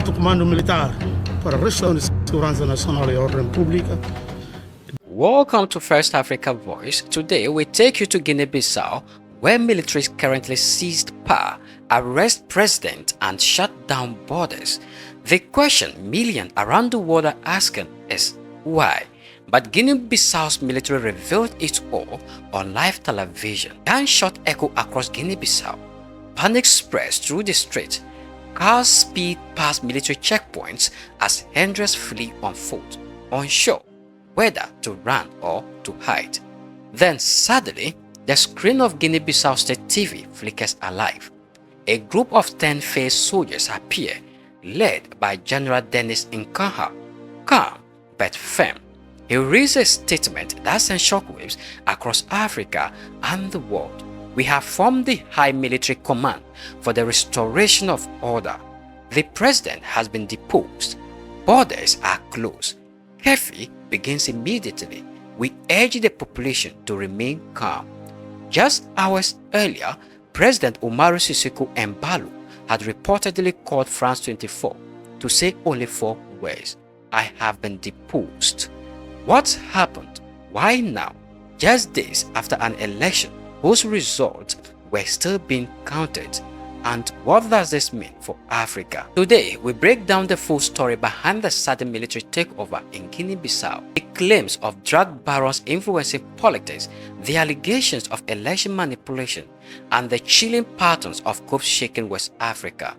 Alto Comando Militar para a restauração de segurança nacional e ordem pública. Welcome to First Africa Voice. Today we take you to Guinea-Bissau, where militaries currently seized power, arrest president and shut down borders. The question millions around the world are asking is why? But Guinea-Bissau's military revealed it all on live television. Gunshot echo across Guinea-Bissau. Panic spreads through the street. Cars speed past military checkpoints as hundreds flee on foot, unsure whether to run or to hide. Then suddenly, the screen of Guinea-Bissau State TV flickers alive. A group of 10-faced soldiers appear, led by General Dennis Nkanha, calm but firm. He reads a statement that sends shockwaves across Africa and the world. We have formed the High Military Command for the restoration of order. The president has been deposed. Borders are closed. Curfew begins immediately. We urge the population to remain calm. Just hours earlier, President Umaro Sissoco Embaló had reportedly called France 24 to say only 4 words: I have been deposed. What happened? Why now? Just days after an election whose results were still being counted. And what does this mean for Africa? Today, we break down the full story behind the sudden military takeover in Guinea-Bissau, the claims of drug barons influencing politics, the allegations of election manipulation, and the chilling patterns of coups shaking West Africa.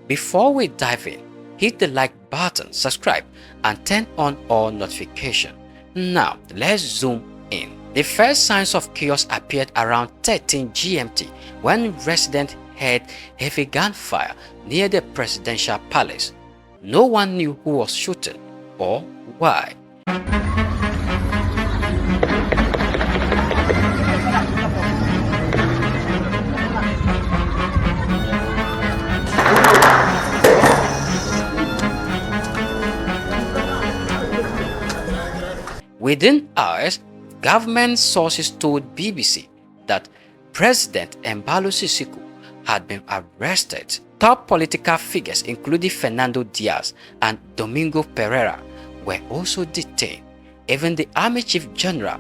Before we dive in, hit the like button, subscribe, and turn on all notifications. Now, let's zoom in. The first signs of chaos appeared around 13 GMT when residents heard heavy gunfire near the presidential palace. No one knew who was shooting or why. Within hours, government sources told BBC that President Umaro Sissoco had been arrested. Top political figures including Fernando Diaz and Domingo Pereira were also detained. Even the Army Chief General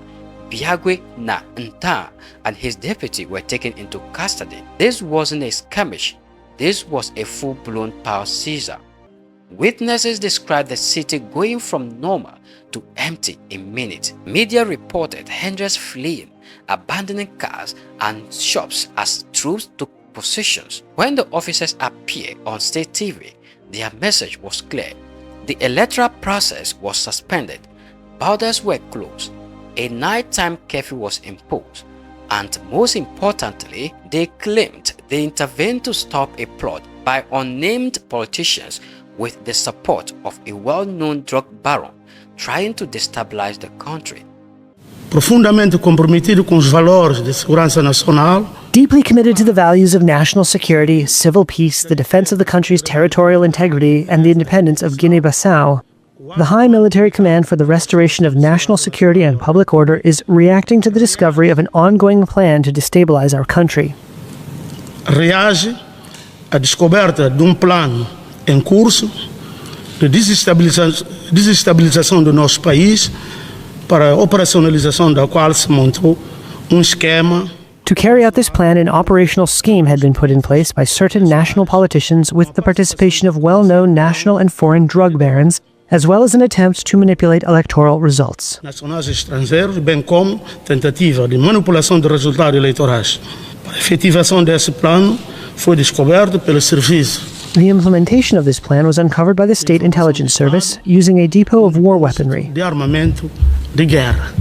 Biagwe Na Nta and his deputy were taken into custody. This wasn't a skirmish. This was a full-blown power seizure. Witnesses described the city going from normal to empty in minutes. Media reported hundreds fleeing, abandoning cars and shops as troops took positions. When the officers appeared on state TV, their message was clear. The electoral process was suspended, borders were closed, a nighttime curfew was imposed, and most importantly, they claimed they intervened to stop a plot by unnamed politicians with the support of a well-known drug baron trying to destabilize the country. Profundamente comprometido com os valores de segurança nacional. Deeply committed to the values of national security, civil peace, the defense of the country's territorial integrity, and the independence of Guinea-Bissau, the High Military Command for the Restoration of National Security and Public Order is reacting to the discovery of an ongoing plan to destabilize our country. Reage à descoberta de plano em curso de desestabilização do nosso país para a operacionalização da qual se montou esquema. To carry out this plan, an operational scheme had been put in place by certain national politicians with the participation of well-known national and foreign drug barons, as well as an attempt to manipulate electoral results. Nacionais e estrangeiros, bem como tentativa de manipulação de resultados eleitorais. Para a efetivação desse plano, foi descoberto pelo serviço. The implementation of this plan was uncovered by the State Intelligence Service using a depot of war weaponry. De armamento de guerra.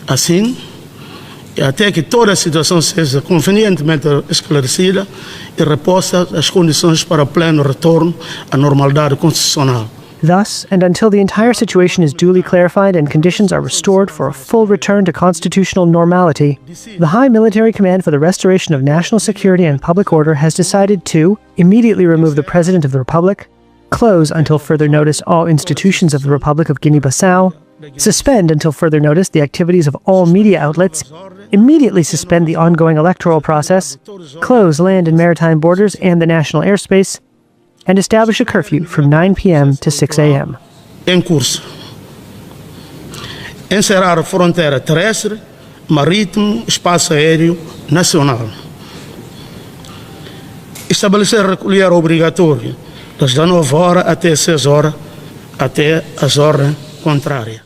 Assim, até que toda a situação seja convenientemente esclarecida e reposta as condições para o pleno retorno à normalidade constitucional. Thus, and until the entire situation is duly clarified and conditions are restored for a full return to constitutional normality, the High Military Command for the Restoration of National Security and Public Order has decided to immediately remove the President of the Republic, close until further notice all institutions of the Republic of Guinea-Bissau, suspend until further notice the activities of all media outlets, immediately suspend the ongoing electoral process, close land and maritime borders and the national airspace, and establish a curfew from 9 p.m. to 6 a.m. Em curso. Encerrar a fronteira terrestre, marítimo, espaço aéreo nacional. Estabelecer recolher obrigatório das 9 horas até 6 horas, até as ordens contrárias.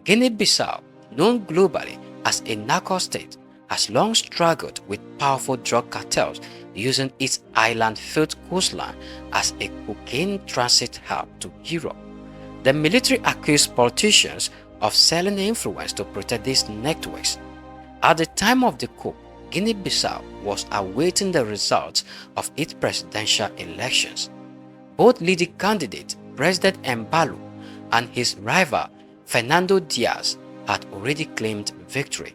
Guinea-Bissau, known globally as a narco state, has long struggled with powerful drug cartels using its island-filled coastline as a cocaine transit hub to Europe. The military accused politicians of selling influence to protect these networks. At the time of the coup, Guinea-Bissau was awaiting the results of its presidential elections. Both leading candidate President Umaro and his rival Fernando Diaz had already claimed victory.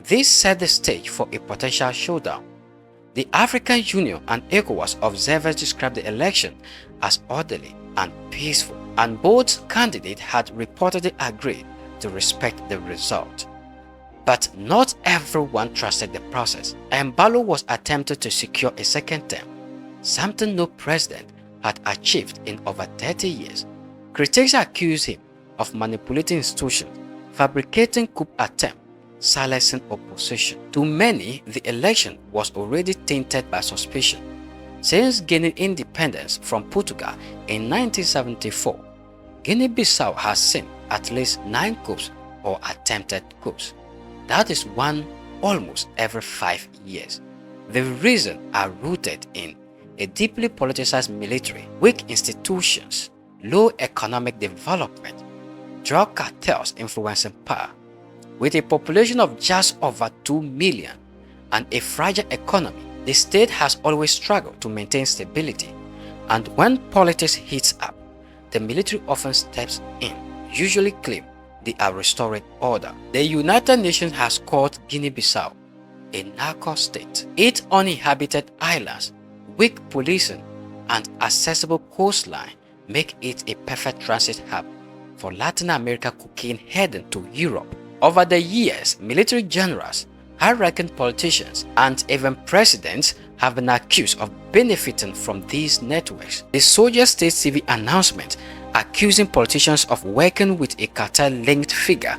This set the stage for a potential showdown. The African Union and ECOWAS observers described the election as orderly and peaceful, and both candidates had reportedly agreed to respect the result. But not everyone trusted the process. Embaló was attempting to secure a second term, something no president had achieved in over 30 years. Critics accused him of manipulating institutions, fabricating coup attempts, silencing opposition. To many, the election was already tainted by suspicion. Since gaining independence from Portugal in 1974, Guinea-Bissau has seen at least 9 coups or attempted coups. That is one almost every 5 years. The reasons are rooted in a deeply politicized military, weak institutions, low economic development, drug cartels influencing power. With a population of just over 2 million and a fragile economy, the state has always struggled to maintain stability, and when politics heats up, the military often steps in, usually claim they are restoring order. The United Nations has called Guinea-Bissau a narco state. Its uninhabited islands, weak policing, and accessible coastline make it a perfect transit hub for Latin American cocaine heading to Europe. Over the years, military generals, high-ranking politicians, and even presidents have been accused of benefiting from these networks. The Soldier State TV announcement accusing politicians of working with a cartel-linked figure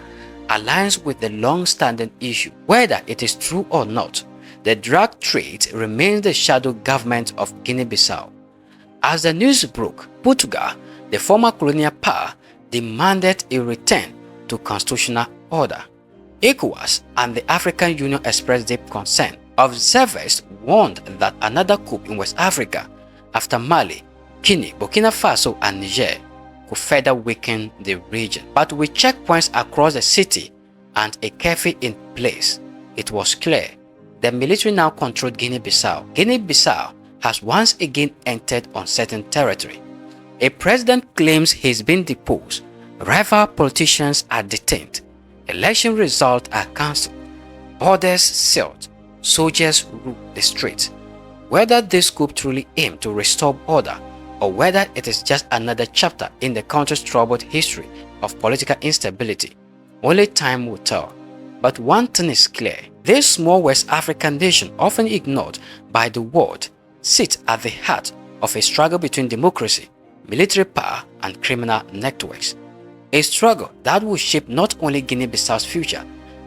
aligns with the long-standing issue. Whether it is true or not, the drug trade remains the shadow government of Guinea-Bissau. As the news broke, Portugal, the former colonial power, demanded a return to constitutional order. ECOWAS and the African Union expressed deep concern. Observers warned that another coup in West Africa after Mali, Guinea, Burkina Faso, and Niger could further weaken the region. But with checkpoints across the city and a curfew in place, it was clear the military now controlled Guinea-Bissau. Guinea-Bissau has once again entered uncertain territory. A president claims he's been deposed, rival politicians are detained, election results are cancelled, borders sealed, soldiers rule the streets. Whether this coup truly aimed to restore order, or whether it is just another chapter in the country's troubled history of political instability, only time will tell. But one thing is clear: this small West African nation, often ignored by the world, sits at the heart of a struggle between democracy, military power, and criminal networks. A struggle that will shape not only Guinea-Bissau's future,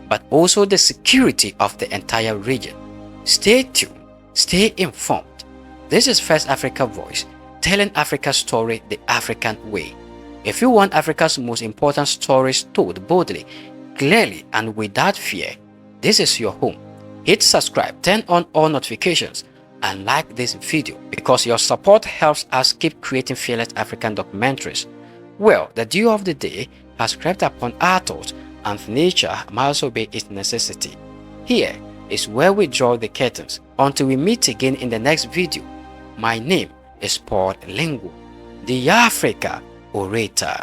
but also the security of the entire region. Stay tuned, stay informed. This is First Africa Voice, telling Africa's story the African way. If you want Africa's most important stories told boldly, clearly, and without fear, this is your home. Hit subscribe, turn on all notifications, and like this video, because your support helps us keep creating fearless African documentaries. Well, the dew of the day has crept upon our thoughts, and nature must obey its necessity. Here is where we draw the curtains. Until we meet again in the next video, my name is Paul Lingu, the Africa Orator.